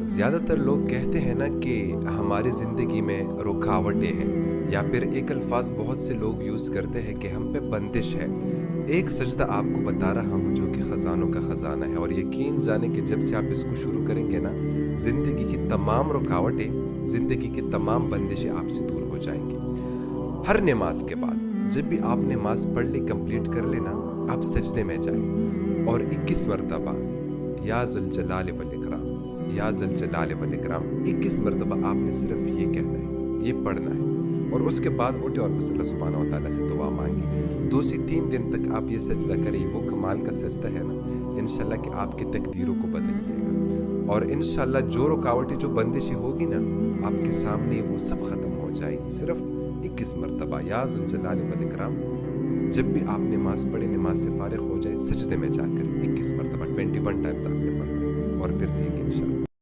زیادہ تر لوگ کہتے ہیں نا کہ ہماری زندگی میں رکاوٹیں ہیں، یا پھر ایک الفاظ بہت سے لوگ یوز کرتے ہیں کہ ہم پہ بندش ہے۔ ایک سجدہ آپ کو بتا رہا ہوں جو کہ خزانوں کا خزانہ ہے، اور یقین جانے کہ جب سے آپ اس کو شروع کریں گے نا، زندگی کی تمام رکاوٹیں، زندگی کی تمام بندشیں آپ سے دور ہو جائیں گی۔ ہر نماز کے بعد جب بھی آپ نماز پڑھ لی، کمپلیٹ کر لینا، آپ سجدے میں جائیں اور 21 مرتبہ یا ذوالجلال والاکرام، یا ذوالجلال والاکرام 21 مرتبہ آپ نے صرف یہ کہنا ہے، یہ پڑھنا ہے، اور اس کے بعد اٹھے اور بس اللہ سبحانہ و تعالیٰ سے دعا مانگی۔ 2 سے 3 دن تک آپ یہ سجدہ کریں، وہ کمال کا سجدہ ہے نا، انشاءاللہ کہ آپ کی تقدیروں کو بدل دے گا، اور انشاءاللہ جو رکاوٹیں، جو بندشیں ہوگی نا آپ کے سامنے، وہ سب ختم ہو جائیں گی۔ صرف 21 مرتبہ یا ذوالجلال والاکرام، جب بھی آپ نماز پڑھیں، نماز سے فارغ ہو جائے، سجدے میں جا کر 21 مرتبہ 21 ٹائمز آپ نے پڑھنا ہے، اور پھر ٹھیک انشاءاللہ۔